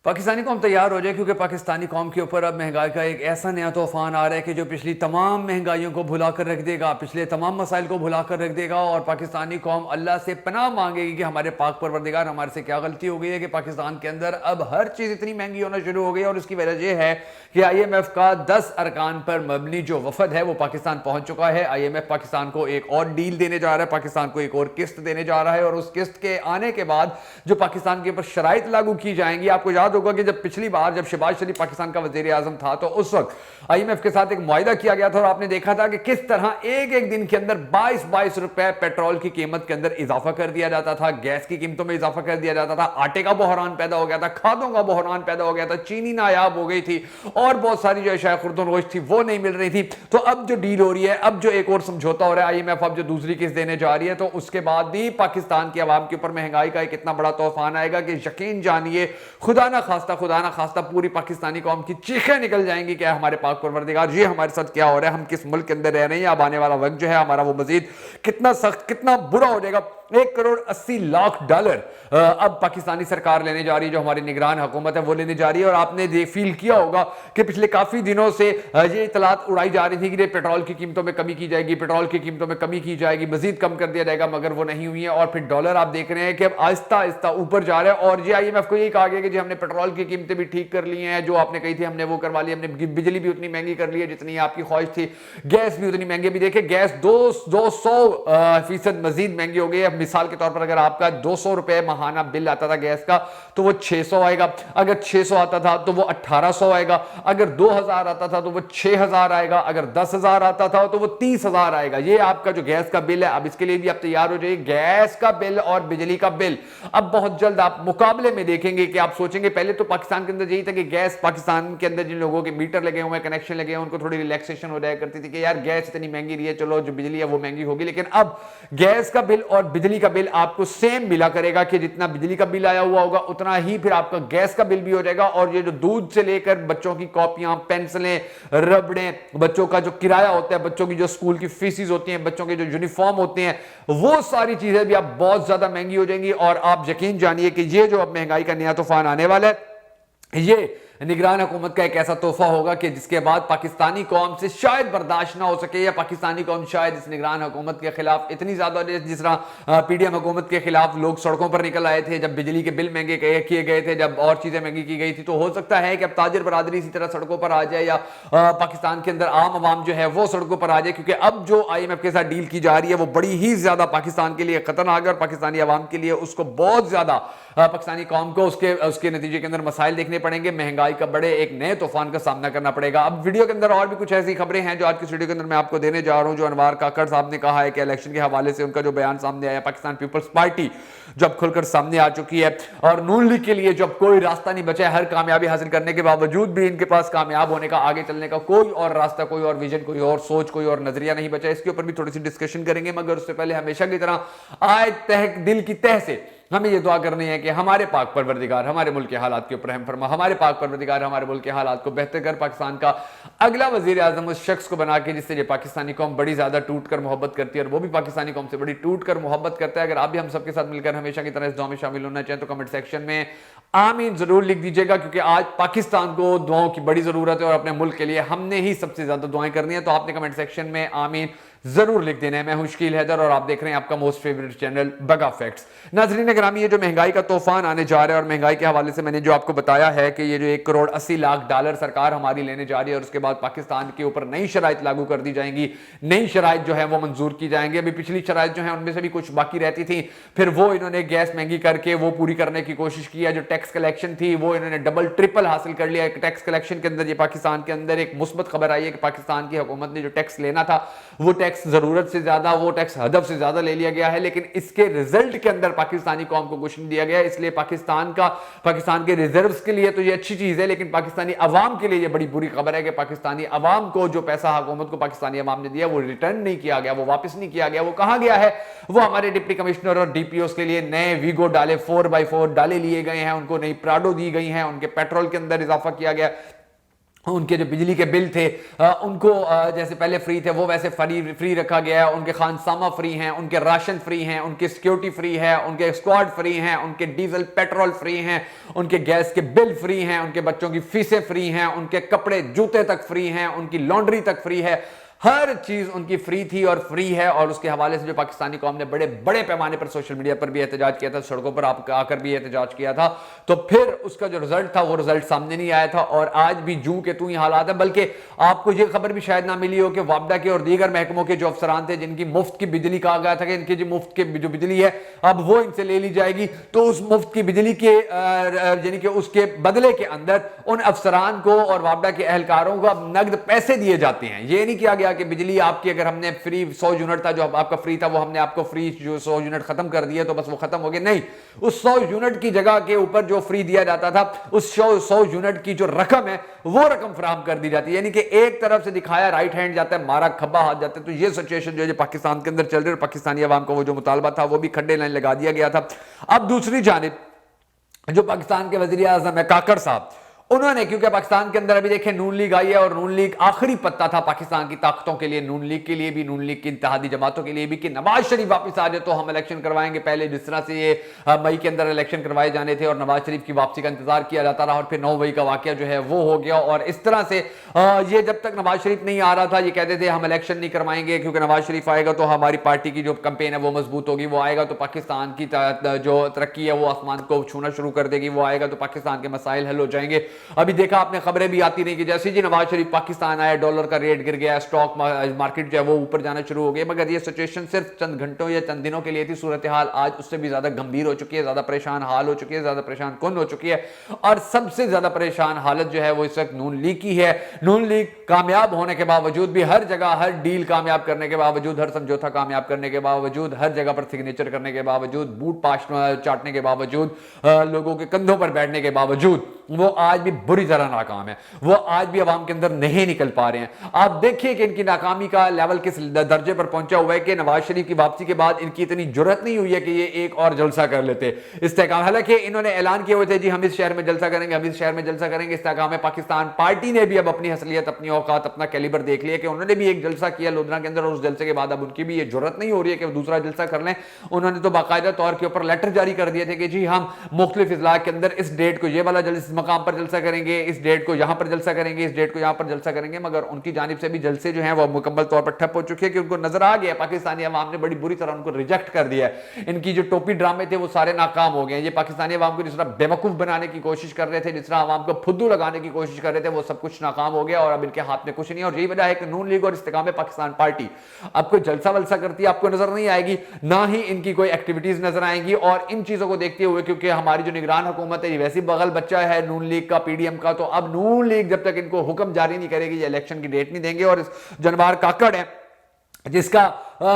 پاکستانی قوم تیار ہو جائے کیونکہ پاکستانی قوم کے اوپر اب مہنگائی کا ایک ایسا نیا طوفان آ رہا ہے کہ جو پچھلی تمام مہنگائیوں کو بھلا کر رکھ دے گا، پچھلے تمام مسائل کو بھلا کر رکھ دے گا، اور پاکستانی قوم اللہ سے پناہ مانگے گی کہ ہمارے پاک پروردگار ہمارے سے کیا غلطی ہو گئی ہے کہ پاکستان کے اندر اب ہر چیز اتنی مہنگی ہونا شروع ہو گئی ہے۔ اور اس کی وجہ یہ ہے کہ آئی ایم ایف کا 10 ارکان پر مبنی جو وفد ہے وہ پاکستان پہنچ چکا ہے۔ آئی ایم ایف پاکستان کو ایک اور ڈیل دینے جا رہا ہے، پاکستان کو ایک اور قسط دینے جا رہا ہے، اور اس قسط کے آنے کے بعد جو پاکستان کے اوپر شرائط لاگو کی جائیں گی۔ آپ کو یاد ہوگا کہ جب پچھلی بار جب شہباز شریف پاکستان کا وزیر اعظم تھا تو اس وقت آئی ایم ایف کے ساتھ ایک معاہدہ کیا گیا تھا، اور آپ نے دیکھا تھا کہ کس طرح ایک ایک دن کے اندر 22 روپے پیٹرول کی قیمت کے اندر اضافہ کر دیا جاتا تھا، گیس کی قیمتوں میں اضافہ کر دیا جاتا تھا، آٹے کا بحران پیدا ہو گیا تھا، کھادوں کا بحران پیدا ہو گیا تھا، چینی نایاب ہو گئی تھی، اور بہت ساری جو اشیاء خوردن روش تھی وہ نہیں مل رہی تھی۔ تو اب جو ڈیل ہو رہی ہے، اب جو ایک اور سمجھوتا ہو رہا ہے، آئی ایم ایف اب جو دوسری قسط دینے جا رہی ہے، تو اس کے بعد بھی پاکستان کی عوام کے اوپر مہنگائی کا ایک اتنا بڑا طوفان آئے گا کہ یقین جانیے خدا نہ خواستہ پوری پاکستانی قوم کی چیخیں نکل جائیں گی کہ ہمارے پاک پروردگار یہ ہمارے ساتھ کیا ہو رہا ہے، ہم کس ملک کے اندر رہ رہے ہیں، اب آنے والا وقت جو ہے ہمارا وہ مزید کتنا سخت کتنا برا ہو جائے گا۔ 1,80,00,000 اب پاکستانی سرکار لینے جا رہی ہے، جو ہماری نگران حکومت ہے وہ لینے جا رہی ہے۔ اور آپ نے فیل کیا ہوگا کہ پچھلے کافی دنوں سے یہ اطلاعات اڑائی جا رہی تھی کہ پیٹرول کی قیمتوں میں کمی کی جائے گی، پیٹرول کی قیمتوں میں کمی کی جائے گی، مزید کم کر دیا جائے گا، مگر وہ نہیں ہوئی ہے۔ اور پھر ڈالر آپ دیکھ رہے ہیں کہ اب آہستہ آہستہ اوپر جا رہا ہے، اور یہ آئی ایم ایف کو یہی کہا گیا کہ جی ہم نے پیٹرول کی قیمتیں بھی ٹھیک کر لی ہیں، جو آپ نے کہی تھی ہم نے وہ کروا لی، ہم نے بجلی بھی اتنی مہنگی کر لی ہے جتنی آپ کی خواہش تھی، گیس بھی اتنی مہنگی بھی دیکھیں گیس 200% مزید مہنگی ہو گئی ہے۔ مثال کے طور پر اگر آپ کا 200 روپے ماہانہ بل آتا تھا گیس کا تو وہ 600 آئے گا، اگر 600 آتا تھا تو وہ 1800 آئے گا، اگر 2000 آتا تھا تو وہ 6000 آئے گا، اگر 10,000 آتا تھا تو وہ 30,000 آئے گا۔ یہ آپ کا جو گیس کا بل ہے، اب اس کے لیے بھی آپ تیار ہو جائیے۔ گیس کا بل اور بجلی کا بل اب بہت جلد آپ مقابلے میں دیکھیں گے کہ آپ سوچیں گے پہلے تو پاکستان کے اندر یہی تھا کہ گیس پاکستان کے اندر جن لوگوں کے میٹر لگے ہوئے ہیں، کنیکشن لگے ہیں، ان کو تھوڑی ریلیکسیشن ہو جایا کرتی تھی کہ یار گیس اتنی مہنگی رہی ہے، چلو جو بجلی ہے وہ مہنگی ہوگی۔ لیکن اب گیس کا بل اور بجلی کا بل آپ کو سیم ملا کرے گا کہ جتنا بجلی کا بل آیا ہوا ہوگا اتنا ہی پھر آپ کا گیس کا بل بھی ہو جائے گا۔ اور یہ جو دودھ سے لے کر بچوں کی کاپیاں، پینسلیں، ربڑیں، بچوں کا جو کرایہ ہوتا ہے، بچوں کی جو اسکول کی فیسز ہوتی ہیں، بچوں کے جو یونیفارم ہوتے ہیں، وہ ساری چیزیں بھی اب بہت زیادہ مہنگی ہو جائیں گی۔ اور آپ یقین جانیے کہ یہ جو اب مہنگائی کا نیا طوفان آنے والا ہے، یہ نگران حکومت کا ایک ایسا تحفہ ہوگا کہ جس کے بعد پاکستانی قوم سے شاید برداشت نہ ہو سکے، یا پاکستانی قوم شاید اس نگران حکومت کے خلاف اتنی زیادہ جس طرح پی ڈی ایم حکومت کے خلاف لوگ سڑکوں پر نکل آئے تھے جب بجلی کے بل مہنگے کیے گئے تھے، جب اور چیزیں مہنگی کی گئی تھی، تو ہو سکتا ہے کہ اب تاجر برادری اسی طرح سڑکوں پر آ جائے، یا پاکستان کے اندر عام عوام جو ہے وہ سڑکوں پر آ جائے، کیونکہ اب جو آئی ایم ایف کے ساتھ ڈیل کی جا رہی ہے وہ بڑی ہی زیادہ پاکستان کے لیے خطرناک ہے، اور پاکستانی عوام کے لیے اس کو بہت زیادہ پاکستانی قوم کو اس کے نتیجے کے اندر مسائل دیکھنے پڑیں گے، مہنگائی کا بڑے ایک نئے طوفان کا سامنا کرنا پڑے گا۔ اب ویڈیو کے اندر اور بھی کچھ ایسی خبریں ہیں جو آج کی ویڈیو کے اندر میں آپ کو دینے جا رہا ہوں۔ جو انوار کاکڑ صاحب نے کہا ہے کہ الیکشن کے حوالے سے ان کا جو بیان سامنے آیا، پاکستان پیپلز پارٹی جب کھل کر سامنے آ چکی ہے، اور نون لیگ کے لیے جب کوئی راستہ نہیں بچا ہے، ہر کامیابی حاصل کرنے کے باوجود بھی ان کے پاس کامیاب ہونے کا، آگے چلنے کا کوئی اور راستہ، کوئی اور ویژن، کوئی اور سوچ، کوئی اور نظریہ نہیں بچا۔ اس کے اوپر بھی تھوڑی سی ڈسکشن کریں گے، مگر اس سے پہلے ہمیشہ کی طرح آئے دل کی تہ سے ہمیں یہ دعا کرنی ہے کہ ہمارے پاک پروردگار ہمارے ملک کے حالات کے اوپر رحم فرما، ہمارے پاک پروردگار ہمارے ملک کے حالات کو بہتر کر، پاکستان کا اگلا وزیر اعظم اس شخص کو بنا کے جس سے یہ پاکستانی قوم بڑی زیادہ ٹوٹ کر محبت کرتی ہے، اور وہ بھی پاکستانی قوم سے بڑی ٹوٹ کر محبت کرتا ہے۔ اگر آپ بھی ہم سب کے ساتھ مل کر ہمیشہ کی طرح اس دعا میں شامل ہونا چاہیں تو کمنٹ سیکشن میں آمین ضرور لکھ دیجیے گا، کیونکہ آج پاکستان کو دعاؤں کی بڑی ضرورت ہے، اور اپنے ملک کے لیے ہم نے ہی سب سے زیادہ دعائیں کرنی ہیں۔ تو آپ نے کمنٹ سیکشن میں آمین ضرور لکھ دینا ہے۔ میں ہوں شکیل حیدر، اور آپ دیکھ رہے ہیں آپ کا موسٹ فیورٹ چینل بگا فیکٹس۔ ناظرین گرامی، یہ جو مہنگائی کا طوفان آنے جا رہا ہے، اور مہنگائی کے حوالے سے میں نے جو آپ کو بتایا ہے کہ یہ جو 1,80,00,000 سرکار ہماری لینے جا رہی ہے، اور اس کے بعد پاکستان کے اوپر نئی شرائط لاگو کر دی جائیں گی، نئی شرائط جو ہے وہ منظور کی جائیں گی۔ ابھی پچھلی شرائط جو ہیں ان میں سے بھی کچھ باقی رہتی تھیں، پھر وہ انہوں نے گیس مہنگی کر کے وہ پوری کرنے کی کوشش کی ہے۔ جو ٹیکس کلیکشن تھی وہ انہوں نے ڈبل ٹرپل حاصل کر لیا ہے ٹیکس کلیکشن کے اندر۔ یہ پاکستان کے اندر ایک مثبت خبر آئی ہے کہ پاکستان کی حکومت نے جو ٹیکس لینا تھا وہ ٹیکس ضرورت سے زیادہ، وہ ٹیکس ہدف سے زیادہ لے لیا گیا ہے، لیکن اس کے رزلٹ کے اندر پاکستانی قوم کو کچھ نہیں دیا گیا۔ اس لیے پاکستان کے ریزروز کے لیے تو یہ اچھی چیز ہے، لیکن پاکستانی عوام کے لیے یہ بڑی بری خبر ہے کہ پاکستانی عوام کو جو پیسہ حکومت کو پاکستانی عوام نے دیا وہ ریٹرن نہیں کیا گیا، وہ واپس نہیں کیا گیا۔ وہ کہاں گیا ہے؟ وہ ہمارے ڈپٹی کمشنر اور ڈی پی اوز کے لیے نئے ویگو ڈالے، 4x4 ڈالے لیے گئے ہیں، ان کو نئی پراڈو دی گئی ہیں، ان کے پیٹرول کے اندر اضافہ کیا گیا، उनके जो बिजली के बिल थे उनको जैसे पहले फ्री थे वो वैसे फ्री रखा गया है, उनके खानसामा फ्री हैं, उनके राशन फ्री हैं, उनकी सिक्योरिटी फ्री है, उनके स्क्वाड फ्री हैं, उनके डीजल पेट्रोल फ्री हैं, उनके गैस के बिल फ्री हैं, उनके बच्चों की फीसें फ्री हैं, उनके कपड़े जूते तक फ्री हैं, उनकी लॉन्ड्री तक फ्री है, हर चीज उनकी फ्री थी और फ्री है। और उसके हवाले से जो पाकिस्तानी कौम ने बड़े बड़े पैमाने पर सोशल मीडिया पर भी एहतजाज किया था, सड़कों पर आकर भी एहतजाज किया था, तो फिर उसका जो रिजल्ट था वो रिजल्ट सामने नहीं आया था। और आज भी जूं के तू ही हालात है। बल्कि आपको ये खबर भी शायद ना मिली हो कि वापडा के और दीगर महकमों के जो अफसरान थे जिनकी मुफ्त की बिजली कहा गया था कि इनकी जो मुफ्त की जो बिजली है अब वो इनसे ले ली जाएगी, तो उस मुफ्त की बिजली के यानी कि उसके बदले के अंदर उन अफसरान को और वापडा के एहलकारों को अब नगद पैसे दिए जाते हैं। ये नहीं किया गया कि बिजली आपकी अगर हमने फ्री 100 यूनिट था जो आपका फ्री था वो हमने आपको फ्री जो 100 यूनिट खत्म कर दिया तो बस वो खत्म हो गया, नहीं, उस 100 यूनिट की जगह के ऊपर जो फ्री दिया जाता था उस 100 यूनिट की जो रकम है वो रकम फराहम कर दी जाती है। यानी कि एक तरफ से दिखाया राइट हैंड जाता है, मारा खब्बा हाथ जाता है। तो ये सिचुएशन जो है पाकिस्तान के अंदर चल रही है और पाकिस्तानी अवाम को वो जो मुतालबा था वो भी खड्डे लाइन लगा दिया गया था। अब दूसरी जानिब जो पाकिस्तान के वजीर आज़म है काकड़ साहब, उन्होंने, क्योंकि पाकिस्तान के अंदर अभी देखें नून लीग आई है और नून लीग आखिरी पत्ता था पाकिस्तान की ताकतों के लिए, नून लीग के लिए भी, नून लीग की इत्तेहादी जमातों के लिए भी, कि नवाज शरीफ वापस आ जाए तो हम इलेक्शन करवाएंगे। पहले जिस तरह से ये मई के अंदर इलेक्शन करवाए जाने थे और नवाज शरीफ की वापसी का इंतजार किया जाता रहा और फिर 9 मई का वाकया जो है वो हो गया। और इस तरह से ये जब तक नवाज शरीफ नहीं आ रहा था ये कहते थे हम इलेक्शन नहीं करवाएंगे क्योंकि नवाज शरीफ आएगा तो हमारी पार्टी की जो कैंपेन है वो मजबूत होगी, वो आएगा तो पाकिस्तान की जो तरक्की है वो आसमान को छूना शुरू कर देगी, वो आएगा तो पाकिस्तान के मसाइल हल हो जाएंगे। अभी देखा आपने खबरें भी आती रही कि जैसे जी नवाज शरीफ पाकिस्तान आया डॉलर का रेट गिर गया, स्टॉक मार्केट जो है वो ऊपर जाना शुरू हो गया। मगर ये सिचुएशन सिर्फ चंद घंटों या चंद दिनों के लिए थी, सूरत हाल आज उससे भी ज्यादा गंभीर हो चुकी है, ज्यादा परेशान हाल हो चुकी है, ज्यादा परेशान कौन हो चुकी है। और सबसे ज्यादा परेशान हालत जो है वो इस वक्त नून लीग की है। नून लीग कामयाब होने के बावजूद भी, हर जगह हर डील कामयाब करने के बावजूद, हर समझौता कामयाब करने के बावजूद, हर जगह पर सिग्नेचर करने के बावजूद, बूट पाश चाटने के बावजूद, लोगों के कंधों पर बैठने के बावजूद वो आज भी बुरी तरह नाकाम है, वो आज भी अवाम के अंदर नहीं निकल पा रहे हैं। आप देखिए कि इनकी नाकामी का लेवल किस दर्जे पर पहुंचा हुआ है कि नवाज शरीफ की वापसी के बाद इनकी इतनी जुर्रत नहीं हुई है कि ये एक और जलसा कर लेते इस्तेकाम। हालांकि इन्होंने ऐलान किए हुए थे जी हम इस शहर में जलसा करेंगे, हम इस शहर में जलसा करेंगे, इस्तेकाम है। पाकिस्तान पार्टी ने भी अब अपनी हसलियत, अपनी औकात, अपना कैलिबर देख लिया कि उन्होंने भी एक जलसा किया लुधियाना के अंदर और उस जलसे के बाद अब उनकी भी ये जुर्रत नहीं हो रही है कि दूसरा जलसा कर लें। उन्होंने तो बाकायदा तौर के ऊपर लेटर जारी कर दिए थे कि जी हम मुख्तलिफ इजला के अंदर इस डेट को ये वाला इस मकाम पर जलसा करेंगे, इस डेट को यहां पर जलसा करेंगे, इस डेट को यहां पर जलसा करेंगे। मगर उनकी जानिब से भी जलसे जो हैं वो मुकम्मल तौर पर ठप हो चुके हैं कि उनको नजर आ गया, पाकिस्तानी अवाम ने बड़ी बुरी तरह उनको रिजेक्ट कर दिया है। इनकी जो टोपी ड्रामे थे वो सारे नाकाम हो गए। ये पाकिस्तानी अवाम को जिस तरह बेवकूफ बनाने की कोशिश कर रहे थे, जिस तरह अवाम को फुद्दू लगाने की कोशिश कर रहे थे, वो सब कुछ नाकाम हो गया और अब इनके हाथ में कुछ नहीं है। और यही वजह है कि नून लीग और इस्तेकाम पाकिस्तान पार्टी अब कोई जलसा वलसा करती है आपको नजर नहीं आएगी, ना ही इनकी कोई एक्टिविटीज नजर आएंगी। और इन चीजों को देखते हुए, क्योंकि हमारी जो निगरान हुकूमत है वैसी बगल बच्चा है नून लीग का, पीडीएम का, तो अब नून लीग जब तक इनको हुक्म जारी नहीं करेगी ये इलेक्शन की डेट नहीं देंगे। और जनवार काकड़ है जिसका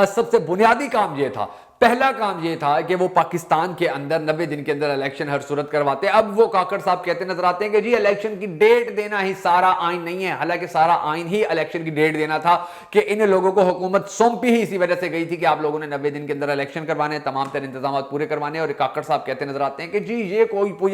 सबसे बुनियादी काम ये था, पहला काम ये था कि वो पाकिस्तान के अंदर 90 दिन के अंदर इलेक्शन हर सूरत करवाते। अब वो काकड़ साहब कहते नजर आते हैं कि जी इलेक्शन की डेट देना ही सारा आइन नहीं है। हालांकि सारा आइन ही इलेक्शन की डेट देना था कि इन लोगों को हुकूमत सौंपी ही इसी वजह से गई थी कि आप लोगों ने 90 दिन के अंदर इलेक्शन करवाने, तमाम तरह इंतजाम पूरे करवाने। और काकड़ साहब कहते नजर आते हैं कि जी ये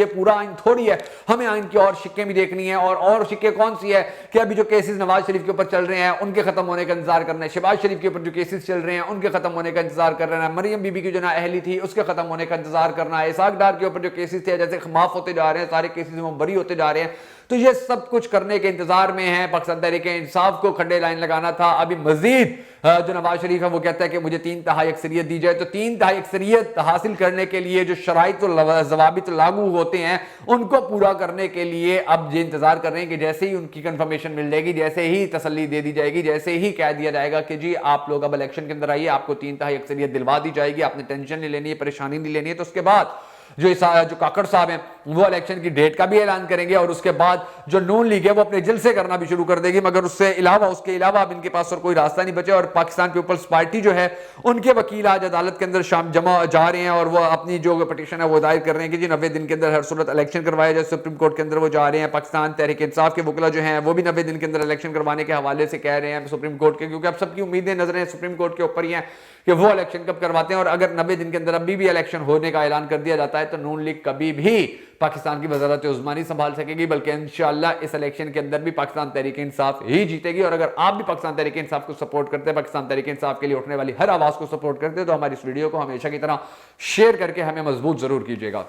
पूरा आइन थोड़ी है, हमें आइन की और शिक्के भी देखनी है। और शिक्के कौन सी है कि अभी जो केसेस नवाज शरीफ के ऊपर चल रहे हैं उनके खत्म होने का इंतजार करना है, शहबाज शरीफ के ऊपर जो केसेस चल रहे हैं उनके खत्म होने का इंतजार कर रहे हैं, मरियम बीबी की जो ना अहली थी उसके खत्म होने का इंतजार करना है, इसाक डार के ऊपर जो केसेस थे जैसे माफ होते जा रहे हैं, सारे केसेस में बरी होते जा रहे हैं। तो ये सब कुछ करने के इंतजार में है। पाकिस्तान तहरीक-ए-इंसाफ को खड्डे लाइन लगाना था। अभी मजीद जो नवाज शरीफ है वो कहता है कि मुझे 3/3 अक्सरियत दी जाए। तो 3/3 अक्सरियत हासिल करने के लिए जो शराइत और ज़वाबित लागू होते हैं उनको पूरा करने के लिए अब ये इंतजार कर रहे हैं कि जैसे ही उनकी कंफर्मेशन मिल जाएगी, जैसे ही तसल्ली दे दी जाएगी, जैसे ही कह दिया जाएगा कि जी आप लोग अब इलेक्शन के अंदर आइए, आपको 3/3 अक्सरियत दिलवा दी जाएगी, आपने टेंशन नहीं लेनी है, परेशानी नहीं लेनी है, तो उसके बाद जो काकड़ साहब हैं वो इलेक्शन की डेट का भी ऐलान करेंगे। और उसके बाद जो नून लीग है वो अपने जलसे करना भी शुरू कर देगी। मगर उसके अलावा अब इनके पास और कोई रास्ता नहीं बचे। और पाकिस्तान पीपल्स पार्टी जो है उनके वकील आज अदालत के अंदर शाम जमा जा रहे हैं और वो अपनी जो पिटीशन है वो दायर कर रहे हैं कि जी 90 दिन के अंदर हर सूरत इलेक्शन करवाया जाए। सुप्रीम कोर्ट के अंदर वो जा रहे हैं। पाकिस्तान तहरीक इंसाफ के वकील जो हैं वो भी 90 दिन के अंदर इलेक्शन करवाने के हवाले से कह रहे हैं सुप्रीम कोर्ट के, क्योंकि अब सबकी उम्मीदें नजरें सुप्रीम कोर्ट के ऊपर ही हैं कि वो इलेक्शन कब करवाते हैं। और अगर 90 दिन के अंदर अभी भी इलेक्शन होने का ऐलान कर दिया जाता है तो नून लीग कभी भी پاکستان کی وزارت عظمیٰ نہیں سنبھال سکے گی، بلکہ انشاءاللہ اس الیکشن کے اندر بھی پاکستان تحریک انصاف ہی جیتے گی۔ اور اگر آپ بھی پاکستان تحریک انصاف کو سپورٹ کرتے ہیں، پاکستان تحریک انصاف کے لیے اٹھنے والی ہر آواز کو سپورٹ کرتے ہیں، تو ہماری اس ویڈیو کو ہمیشہ کی طرح شیئر کر کے ہمیں مضبوط ضرور کیجیے گا۔